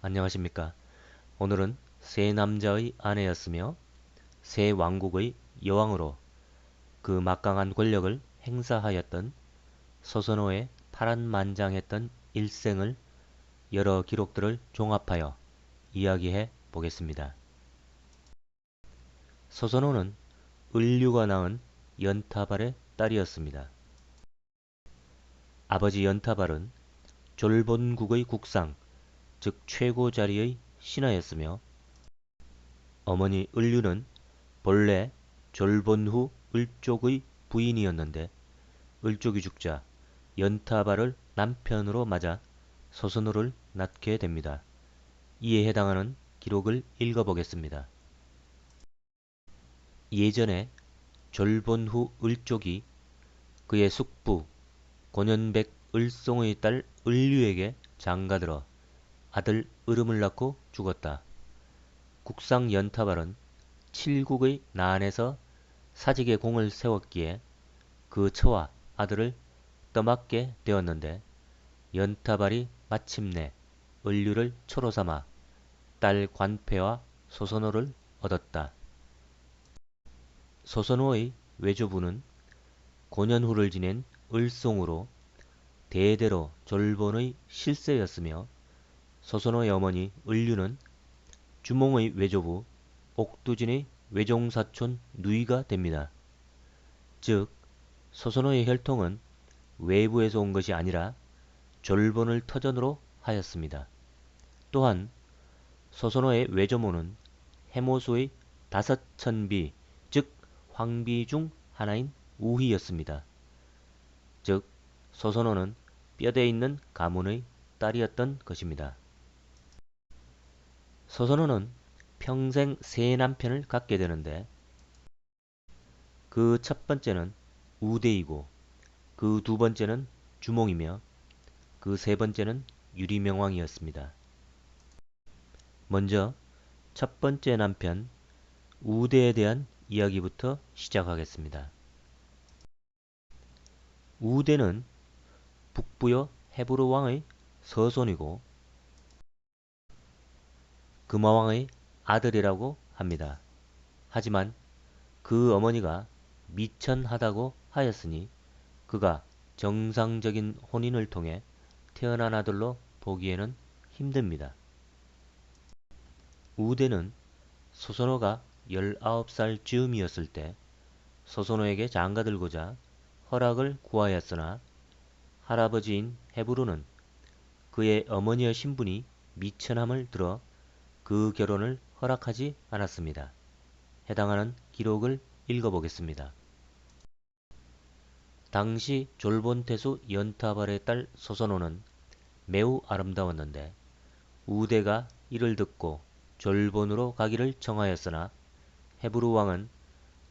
안녕하십니까. 오늘은 세 남자의 아내였으며 세 왕국의 여왕으로 그 막강한 권력을 행사하였던 소선호의 파란만장했던 일생을 여러 기록들을 종합하여 이야기해 보겠습니다. 소선호는 을류가 낳은 연타발의 딸이었습니다. 아버지 연타발은 졸본국의 국상, 즉 최고 자리의 신하였으며 어머니 을류는 본래 졸본후 을족의 부인이었는데 을족이 죽자 연타발을 남편으로 맞아 소선호를 낳게 됩니다. 이에 해당하는 기록을 읽어보겠습니다. 예전에 졸본후 을족이 그의 숙부 권현백 을송의 딸 을류에게 장가들어 아들 을음을 낳고 죽었다. 국상 연타발은 칠국의 난에서 사직의 공을 세웠기에 그 처와 아들을 떠맡게 되었는데 연타발이 마침내 을류를 초로 삼아 딸 관패와 소선호를 얻었다. 소선호의 외조부는 고년후를 지낸 을송으로 대대로 졸본의 실세였으며 소선호의 어머니 을류는 주몽의 외조부 옥두진의 외종사촌 누이가 됩니다. 즉 소선호의 혈통은 외부에서 온 것이 아니라 졸본을 터전으로 하였습니다. 또한 소선호의 외조모는 해모수의 다섯천비 즉 황비 중 하나인 우희였습니다. 즉 소선호는 뼈대 있는 가문의 딸이었던 것입니다. 소선호는 평생 세 남편을 갖게 되는데 그 첫 번째는 우대이고 그 두 번째는 주몽이며 그 세 번째는 유리명왕이었습니다. 먼저 첫 번째 남편 우대에 대한 이야기부터 시작하겠습니다. 우대는 북부여 헤브르 왕의 서손이고 금화왕의 아들이라고 합니다. 하지만 그 어머니가 미천하다고 하였으니 그가 정상적인 혼인을 통해 태어난 아들로 보기에는 힘듭니다. 우대는 소선호가 19살 즈음이었을 때 소선호에게 장가들고자 허락을 구하였으나 할아버지인 헤브루는 그의 어머니의 신분이 미천함을 들어 그 결혼을 허락하지 않았습니다. 해당하는 기록을 읽어보겠습니다. 당시 졸본태수 연타발의 딸 소선호는 매우 아름다웠는데 우대가 이를 듣고 졸본으로 가기를 청하였으나 헤브루 왕은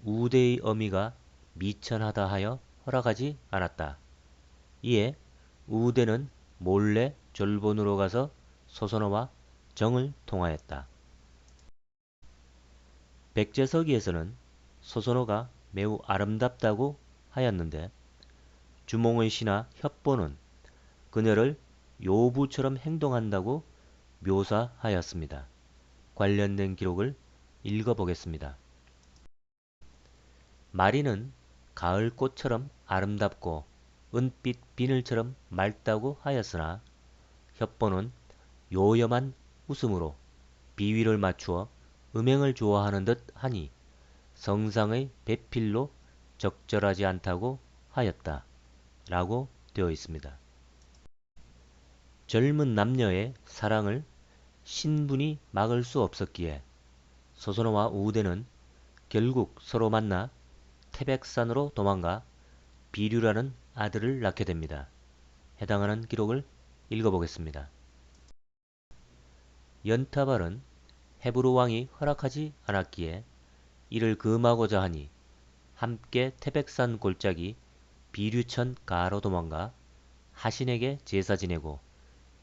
우대의 어미가 미천하다 하여 허락하지 않았다. 이에 우대는 몰래 졸본으로 가서 소선호와 정을 통하였다. 백제서기에서는 소선호가 매우 아름답다고 하였는데 주몽의 신하 협보는 그녀를 요부처럼 행동한다고 묘사하였습니다. 관련된 기록을 읽어보겠습니다. 마리는 가을꽃처럼 아름답고 은빛 비늘처럼 맑다고 하였으나 협보는 요염한 웃음으로 비위를 맞추어 음행을 좋아하는 듯 하니 성상의 배필로 적절하지 않다고 하였다. 라고 되어 있습니다. 젊은 남녀의 사랑을 신분이 막을 수 없었기에 소선호와 우대는 결국 서로 만나 태백산으로 도망가 비류라는 아들을 낳게 됩니다. 해당하는 기록을 읽어보겠습니다. 연타발은 헤브루 왕이 허락하지 않았기에 이를 금하고자 하니 함께 태백산 골짜기 비류천 가로 도망가 하신에게 제사 지내고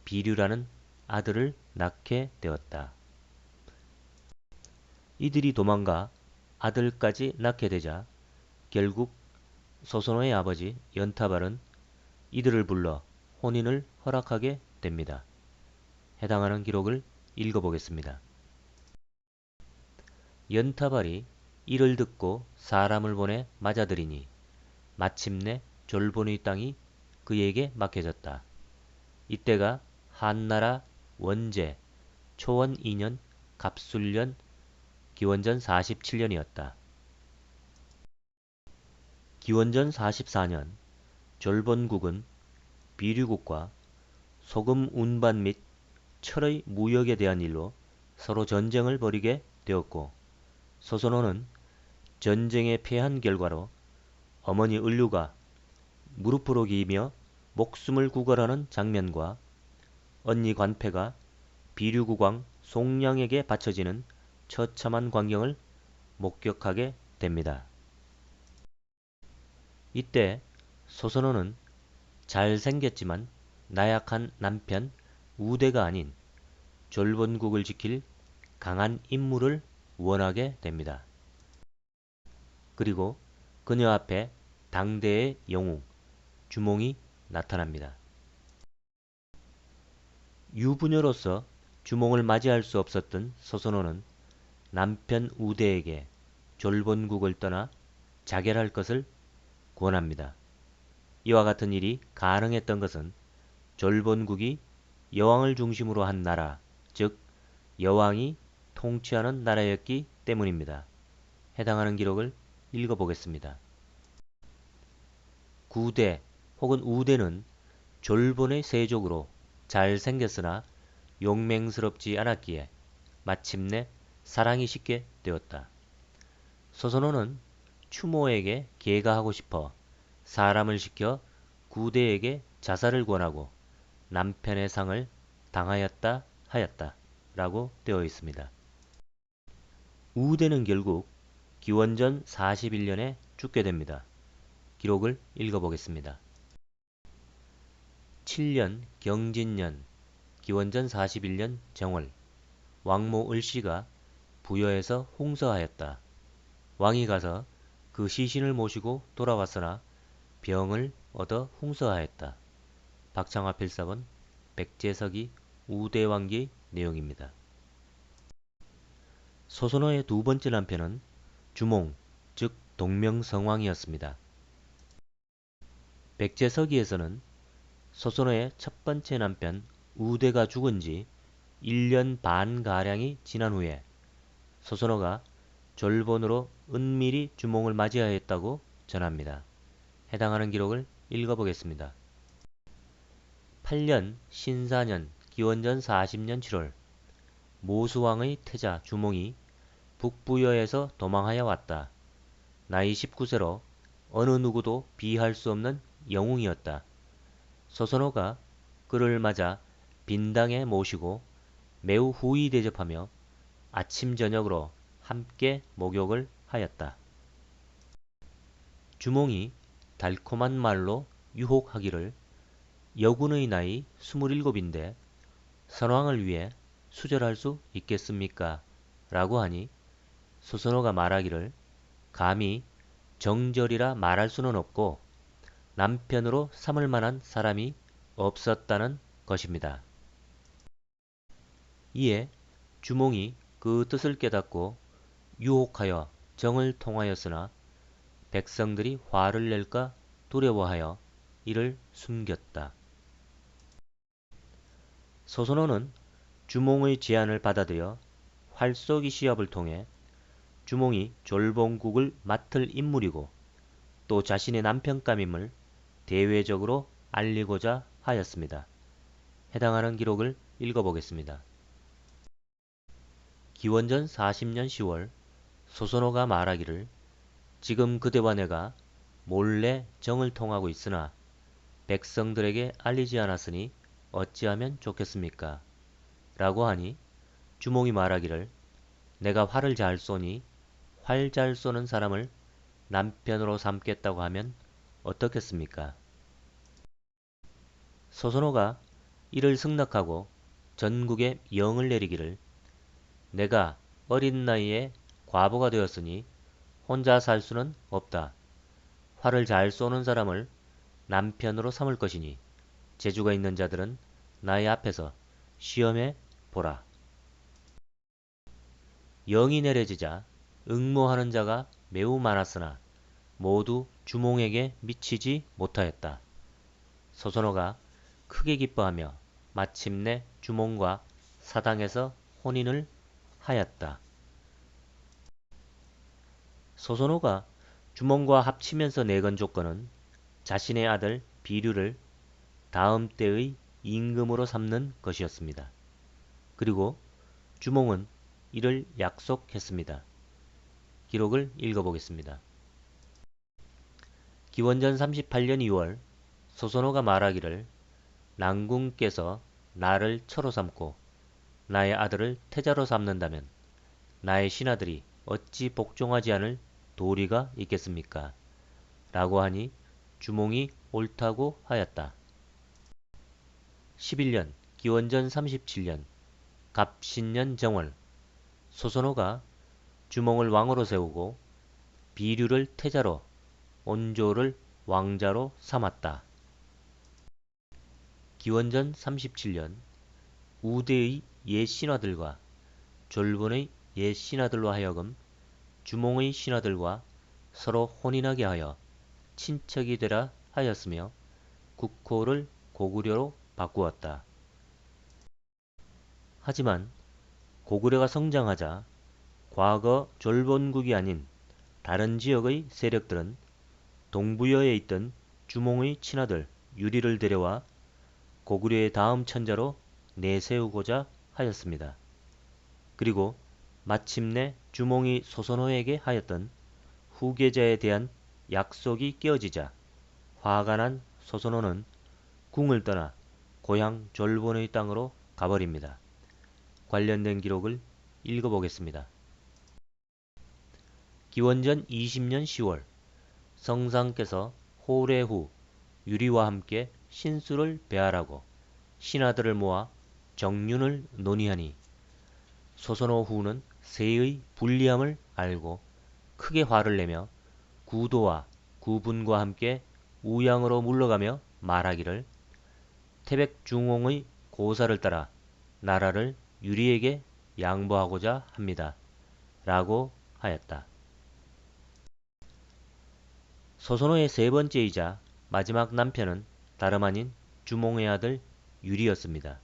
비류라는 아들을 낳게 되었다. 이들이 도망가 아들까지 낳게 되자 결국 소선호의 아버지 연타발은 이들을 불러 혼인을 허락하게 됩니다. 해당하는 기록을 읽어보겠습니다. 연타발이 이를 듣고 사람을 보내 맞아들이니 마침내 졸본의 땅이 그에게 막혀졌다. 이때가 한나라 원제 초원 2년 갑술년 기원전 47년이었다. 기원전 44년 졸본국은 비류국과 소금 운반 및 철의 무역에 대한 일로 서로 전쟁을 벌이게 되었고 소선호는 전쟁에 패한 결과로 어머니 을류가 무릎으로 기며 목숨을 구걸하는 장면과 언니 관패가 비류국왕 송량에게 바쳐지는 처참한 광경을 목격하게 됩니다. 이때 소선호는 잘생겼지만 나약한 남편 우대가 아닌 졸본국을 지킬 강한 인물을 원하게 됩니다. 그리고 그녀 앞에 당대의 영웅 주몽이 나타납니다. 유부녀로서 주몽을 맞이할 수 없었던 소선호는 남편 우대에게 졸본국을 떠나 자결할 것을 권합니다. 이와 같은 일이 가능했던 것은 졸본국이 여왕을 중심으로 한 나라, 즉 여왕이 통치하는 나라였기 때문입니다. 해당하는 기록을 읽어보겠습니다. 구대 혹은 우대는 졸본의 세족으로 잘생겼으나 용맹스럽지 않았기에 마침내 사랑이 쉽게 되었다. 소선호는 추모에게 계가하고 싶어 사람을 시켜 구대에게 자살을 권하고 남편의 상을 당하였다 하였다 라고 되어 있습니다. 우대는 결국 기원전 41년에 죽게 됩니다. 기록을 읽어보겠습니다. 7년 경진년 기원전 41년 정월 왕모 을씨가 부여에서 홍서하였다. 왕이 가서 그 시신을 모시고 돌아왔으나 병을 얻어 홍서하였다. 박창화 필사본 백제서기 우대왕기 내용입니다. 소선호의 두 번째 남편은 주몽, 즉 동명성왕이었습니다. 백제서기에서는 소선호의 첫 번째 남편 우대가 죽은 지 1년 반가량이 지난 후에 소선호가 졸본으로 은밀히 주몽을 맞이하였다고 전합니다. 해당하는 기록을 읽어보겠습니다. 8년 신사년 기원전 40년 7월 모수왕의 태자 주몽이 북부여에서 도망하여 왔다. 나이 19세로 어느 누구도 비할 수 없는 영웅이었다. 소선호가 그를 맞아 빈당에 모시고 매우 후히 대접하며 아침 저녁으로 함께 목욕을 하였다. 주몽이 달콤한 말로 유혹하기를 여군의 나이 27인데 선왕을 위해 수절할 수 있겠습니까? 라고 하니 소선호가 말하기를 감히 정절이라 말할 수는 없고 남편으로 삼을 만한 사람이 없었다는 것입니다. 이에 주몽이 그 뜻을 깨닫고 유혹하여 정을 통하였으나 백성들이 화를 낼까 두려워하여 이를 숨겼다. 소선호는 주몽의 제안을 받아들여 활쏘기 시합을 통해 주몽이 졸본국을 맡을 인물이고 또 자신의 남편감임을 대외적으로 알리고자 하였습니다. 해당하는 기록을 읽어보겠습니다. 기원전 40년 10월 소선호가 말하기를 지금 그대와 내가 몰래 정을 통하고 있으나 백성들에게 알리지 않았으니 어찌하면 좋겠습니까? 라고 하니 주몽이 말하기를 내가 활을 잘 쏘니 활 잘 쏘는 사람을 남편으로 삼겠다고 하면 어떻겠습니까? 소선호가 이를 승낙하고 전국에 영을 내리기를 내가 어린 나이에 과부가 되었으니 혼자 살 수는 없다. 활을 잘 쏘는 사람을 남편으로 삼을 것이니 재주가 있는 자들은 나의 앞에서 시험해 보라. 영이 내려지자 응모하는 자가 매우 많았으나 모두 주몽에게 미치지 못하였다. 소선호가 크게 기뻐하며 마침내 주몽과 사당에서 혼인을 하였다. 소선호가 주몽과 합치면서 내건 조건은 자신의 아들 비류를 다음 때의 임금으로 삼는 것이었습니다. 그리고 주몽은 이를 약속했습니다. 기록을 읽어보겠습니다. 기원전 38년 2월 소선호가 말하기를 난궁께서 나를 처로 삼고 나의 아들을 태자로 삼는다면 나의 신하들이 어찌 복종하지 않을 도리가 있겠습니까? 라고 하니 주몽이 옳다고 하였다. 11년 기원전 37년 갑신년 정월 소선호가 주몽을 왕으로 세우고 비류를 태자로 온조를 왕자로 삼았다. 기원전 37년 우대의 옛 신하들과 졸본의 옛 신하들로 하여금 주몽의 신하들과 서로 혼인하게 하여 친척이 되라 하였으며 국호를 고구려로 바꾸었다. 하지만 고구려가 성장하자 과거 졸본국이 아닌 다른 지역의 세력들은 동부여에 있던 주몽의 친아들 유리를 데려와 고구려의 다음 천자로 내세우고자 하였습니다. 그리고 마침내 주몽이 소선호에게 하였던 후계자에 대한 약속이 깨어지자 화가 난 소선호는 궁을 떠나 고향 졸본의 땅으로 가버립니다. 관련된 기록을 읽어보겠습니다. 기원전 20년 10월 성상께서 호래 후 유리와 함께 신수를 배하라고 신하들을 모아 정륜을 논의하니 소선호 후는 세의 불리함을 알고 크게 화를 내며 구도와 구분과 함께 우양으로 물러가며 말하기를 태백중홍의 고사를 따라 나라를 유리에게 양보하고자 합니다. 라고 하였다. 소선호의 세 번째이자 마지막 남편은 다름 아닌 주몽의 아들 유리였습니다.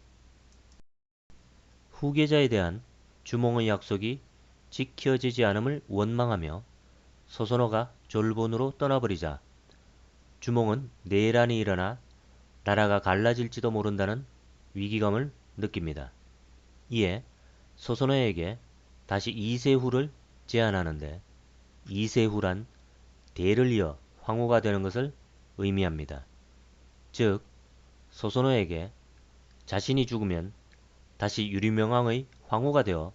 후계자에 대한 주몽의 약속이 지켜지지 않음을 원망하며 소선호가 졸본으로 떠나버리자 주몽은 내란이 일어나 나라가 갈라질지도 모른다는 위기감을 느낍니다. 이에 소선호에게 다시 이세후를 제안하는데 이세후란 대를 이어 황후가 되는 것을 의미합니다. 즉 소선호에게 자신이 죽으면 다시 유리명왕의 황후가 되어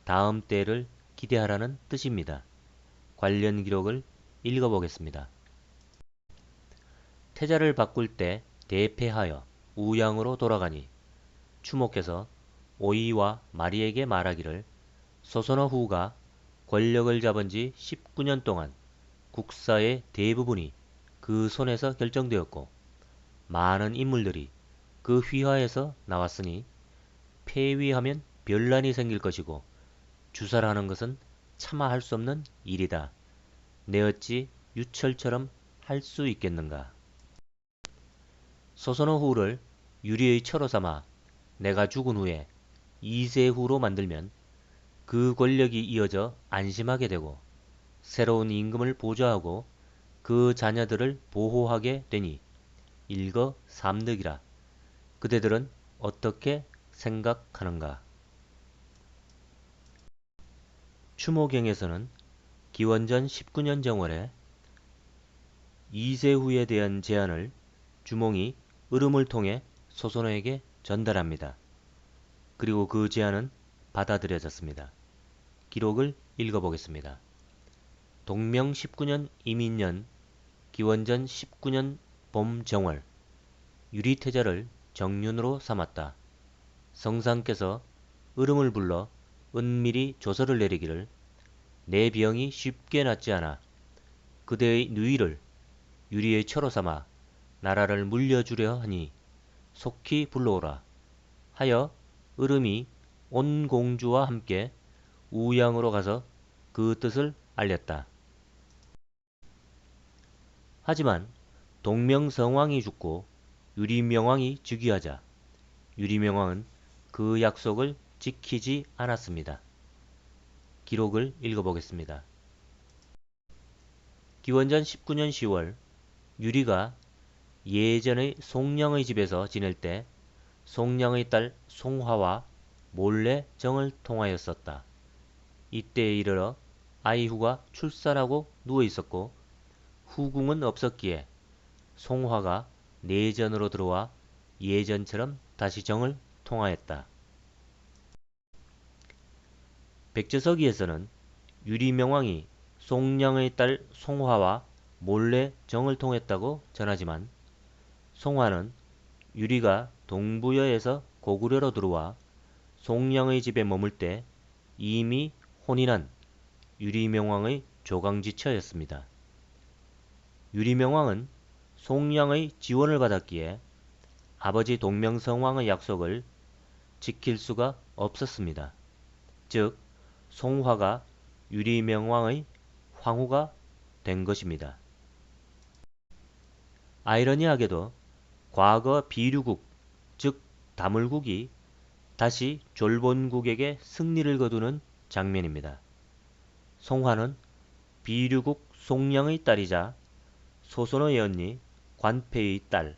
다음 때를 기대하라는 뜻입니다. 관련 기록을 읽어보겠습니다. 태자를 바꿀 때 대패하여 우양으로 돌아가니 추목해서 오이와 마리에게 말하기를 소선호 후가 권력을 잡은 지 19년 동안 국사의 대부분이 그 손에서 결정되었고 많은 인물들이 그 휘하에서 나왔으니 폐위하면 변란이 생길 것이고 주살하는 것은 차마 할 수 없는 일이다. 내 어찌 유철처럼 할 수 있겠는가. 소선호 후를 유리의 처로 삼아 내가 죽은 후에 이세후로 만들면 그 권력이 이어져 안심하게 되고 새로운 임금을 보좌하고 그 자녀들을 보호하게 되니 일거삼득이라. 그대들은 어떻게 생각하는가? 추모경에서는 기원전 19년 정월에 이세후에 대한 제안을 주몽이 으름을 통해 소선호에게 전달합니다. 그리고 그 제안은 받아들여졌습니다. 기록을 읽어보겠습니다. 동명 19년 이민년 기원전 19년 봄 정월 유리태자를 정륜으로 삼았다. 성상께서 으름을 불러 은밀히 조서를 내리기를 내 병이 쉽게 낫지 않아 그대의 누이를 유리의 처로 삼아 나라를 물려주려 하니 속히 불러오라 하여 으름이 온 공주와 함께 우양으로 가서 그 뜻을 알렸다. 하지만 동명성왕이 죽고 유리명왕이 즉위하자 유리명왕은 그 약속을 지키지 않았습니다. 기록을 읽어보겠습니다. 기원전 19년 10월 유리가 예전의 송량의 집에서 지낼 때 송량의 딸 송화와 몰래 정을 통하였었다. 이때에 이르러 아이후가 출산하고 누워 있었고 후궁은 없었기에 송화가 내전으로 들어와 예전처럼 다시 정을 통하였다. 백제서기에서는 유리명왕이 송량의 딸 송화와 몰래 정을 통했다고 전하지만 송화는 유리가 동부여에서 고구려로 들어와 송량의 집에 머물 때 이미 혼인한 유리명왕의 조강지처였습니다. 유리명왕은 송량의 지원을 받았기에 아버지 동명성왕의 약속을 지킬 수가 없었습니다. 즉 송화가 유리명왕의 황후가 된 것입니다. 아이러니하게도 과거 비류국, 즉 다물국이 다시 졸본국에게 승리를 거두는 장면입니다. 송화는 비류국 송량의 딸이자 소선호의 언니 관패의 딸,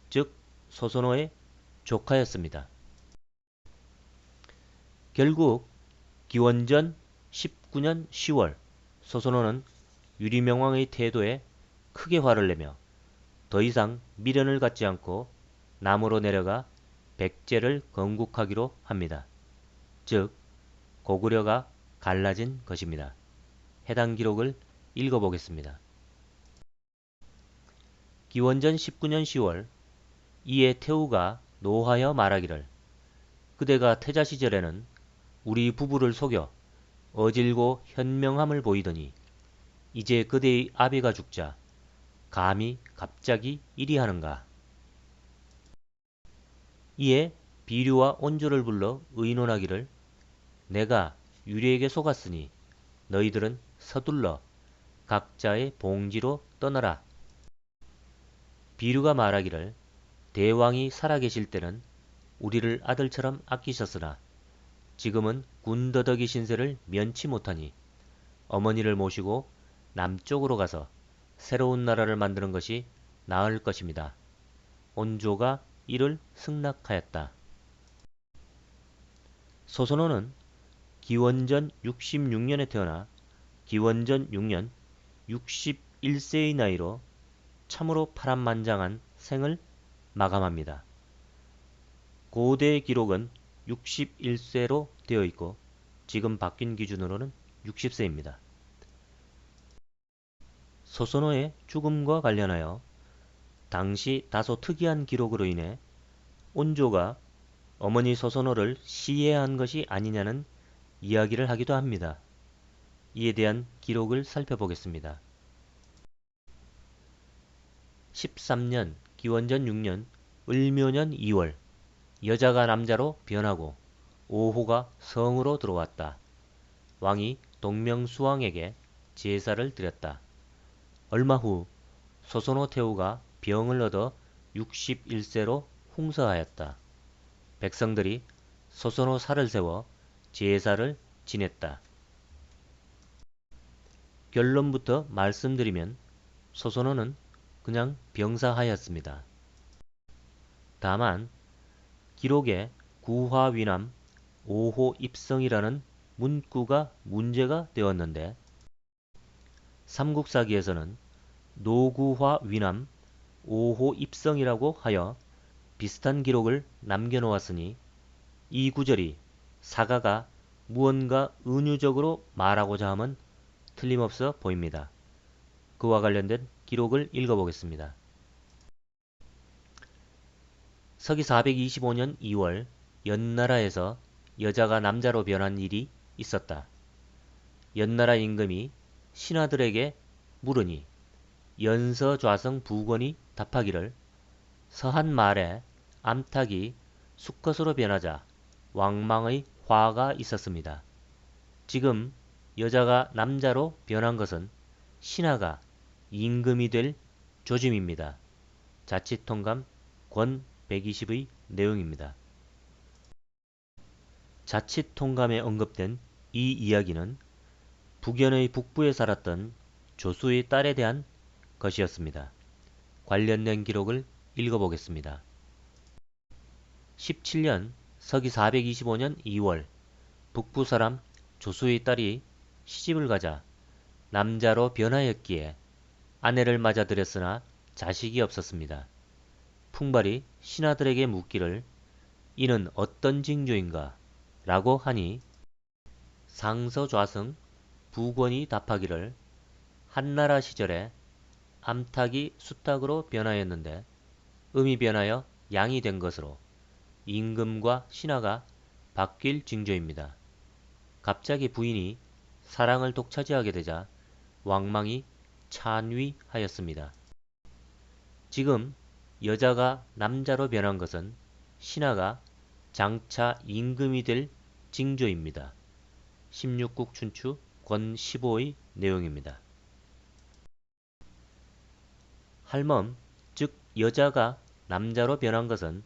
즉 소선호의 조카였습니다. 결국 기원전 19년 10월 소선호는 유리명왕의 태도에 크게 화를 내며 더 이상 미련을 갖지 않고 남으로 내려가 백제를 건국하기로 합니다. 즉 고구려가 갈라진 것입니다. 해당 기록을 읽어보겠습니다. 기원전 19년 10월 이에 태후가 노하여 말하기를 그대가 태자 시절에는 우리 부부를 속여 어질고 현명함을 보이더니 이제 그대의 아비가 죽자 감히 갑자기 이리 하는가. 이에 비류와 온조를 불러 의논하기를 내가 유리에게 속았으니 너희들은 서둘러 각자의 봉지로 떠나라. 비류가 말하기를 대왕이 살아계실 때는 우리를 아들처럼 아끼셨으나 지금은 군더더기 신세를 면치 못하니 어머니를 모시고 남쪽으로 가서 새로운 나라를 만드는 것이 나을 것입니다. 온조가 이를 승낙하였다. 소선호는 기원전 66년에 태어나 기원전 6년 61세의 나이로 참으로 파란만장한 생을 마감합니다. 고대 기록은 61세로 되어 있고 지금 바뀐 기준으로는 60세입니다. 소선호의 죽음과 관련하여 당시 다소 특이한 기록으로 인해 온조가 어머니 소선호를 시해한 것이 아니냐는 이야기를 하기도 합니다. 이에 대한 기록을 살펴보겠습니다. 13년 기원전 6년 을묘년 2월 여자가 남자로 변하고 오호가 성으로 들어왔다. 왕이 동명수왕에게 제사를 드렸다. 얼마 후 소선호 태후가 병을 얻어 61세로 홍서하였다. 백성들이 소선호 살을 세워 제사를 지냈다. 결론부터 말씀드리면 소선호는 그냥 병사하였습니다. 다만 기록에 구화위남 오호입성이라는 문구가 문제가 되었는데 삼국사기에서는 노구화위남 오호입성이라고 하여 비슷한 기록을 남겨놓았으니 이 구절이 사가가 무언가 은유적으로 말하고자 함은 틀림없어 보입니다. 그와 관련된 기록을 읽어보겠습니다. 서기 425년 2월 연나라에서 여자가 남자로 변한 일이 있었다. 연나라 임금이 신하들에게 물으니 연서좌성 부권이 답하기를 서한 말에 암탉이 수컷으로 변하자 왕망의 화가 있었습니다. 지금 여자가 남자로 변한 것은 신하가 임금이 될 조짐입니다. 자칫통감 권 120의 내용입니다. 자칫통감에 언급된 이 이야기는 북연의 북부에 살았던 조수의 딸에 대한 것이었습니다. 관련된 기록을 읽어보겠습니다. 17년 서기 425년 2월 북부 사람 조수의 딸이 시집을 가자 남자로 변하였기에 아내를 맞아들였으나 자식이 없었습니다. 풍발이 신하들에게 묻기를 이는 어떤 징조인가 라고 하니 상서좌승 부권이 답하기를 한나라 시절에 암탉이 수탉으로 변하였는데 음이 변하여 양이 된 것으로 임금과 신하가 바뀔 징조입니다. 갑자기 부인이 사랑을 독차지하게 되자 왕망이 찬위하였습니다. 지금 여자가 남자로 변한 것은 신하가 장차 임금이 될 징조입니다. 16국 춘추 권 15의 내용입니다. 할멈, 즉 여자가 남자로 변한 것은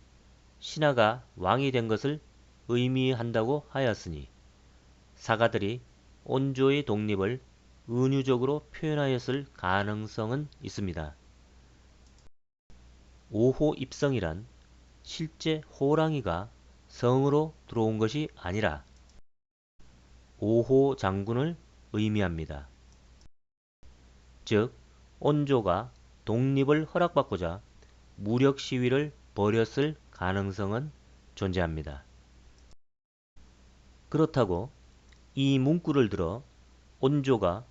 신하가 왕이 된 것을 의미한다고 하였으니 사가들이 온조의 독립을 은유적으로 표현하였을 가능성은 있습니다. 오호 입성이란 실제 호랑이가 성으로 들어온 것이 아니라 오호 장군을 의미합니다. 즉 온조가 독립을 허락받고자 무력 시위를 벌였을 가능성은 존재합니다. 그렇다고 이 문구를 들어 온조가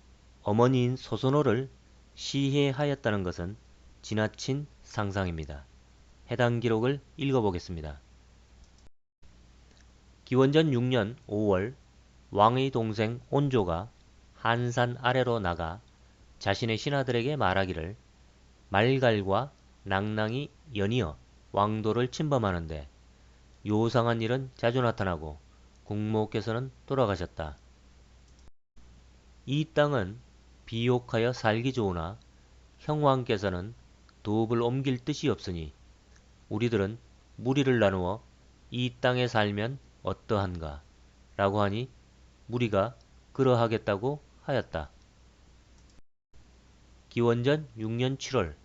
어머니인 소선호를 시해하였다는 것은 지나친 상상입니다. 해당 기록을 읽어보겠습니다. 기원전 6년 5월 왕의 동생 온조가 한산 아래로 나가 자신의 신하들에게 말하기를 말갈과 낭낭이 연이어 왕도를 침범하는데 요상한 일은 자주 나타나고 국모께서는 돌아가셨다. 이 땅은 비옥하여 살기 좋으나 형왕께서는 도읍을 옮길 뜻이 없으니 우리들은 무리를 나누어 이 땅에 살면 어떠한가 라고 하니 무리가 그러하겠다고 하였다. 기원전 6년 7월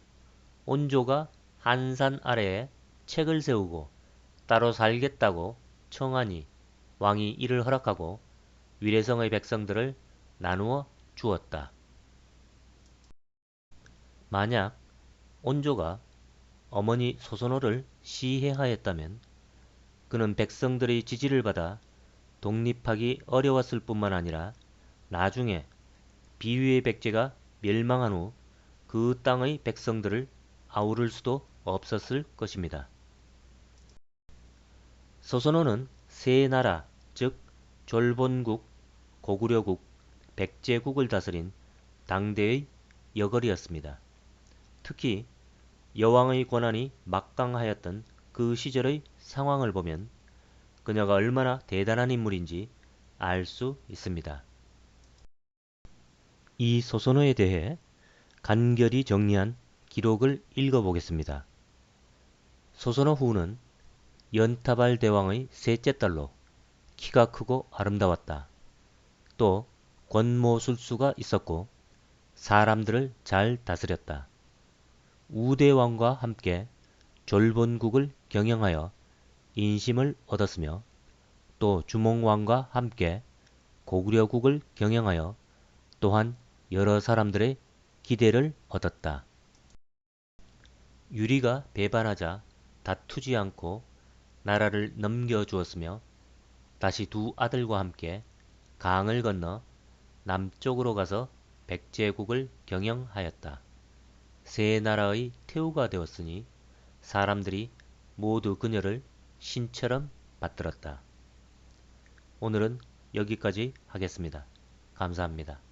온조가 한산 아래에 책을 세우고 따로 살겠다고 청하니 왕이 이를 허락하고 위례성의 백성들을 나누어 주었다. 만약 온조가 어머니 소선호를 시해하였다면 그는 백성들의 지지를 받아 독립하기 어려웠을 뿐만 아니라 나중에 비위의 백제가 멸망한 후 그 땅의 백성들을 아우를 수도 없었을 것입니다. 소선호는 세 나라 즉 졸본국, 고구려국, 백제국을 다스린 당대의 여걸이었습니다. 특히 여왕의 권한이 막강하였던 그 시절의 상황을 보면 그녀가 얼마나 대단한 인물인지 알 수 있습니다. 이 소선호에 대해 간결히 정리한 기록을 읽어보겠습니다. 소선호 후는 연타발 대왕의 셋째 딸로 키가 크고 아름다웠다. 또 권모술수가 있었고 사람들을 잘 다스렸다. 우대왕과 함께 졸본국을 경영하여 인심을 얻었으며 또 주몽왕과 함께 고구려국을 경영하여 또한 여러 사람들의 기대를 얻었다. 유리가 배반하자 다투지 않고 나라를 넘겨주었으며 다시 두 아들과 함께 강을 건너 남쪽으로 가서 백제국을 경영하였다. 세 나라의 태우가 되었으니 사람들이 모두 그녀를 신처럼 받들었다. 오늘은 여기까지 하겠습니다. 감사합니다.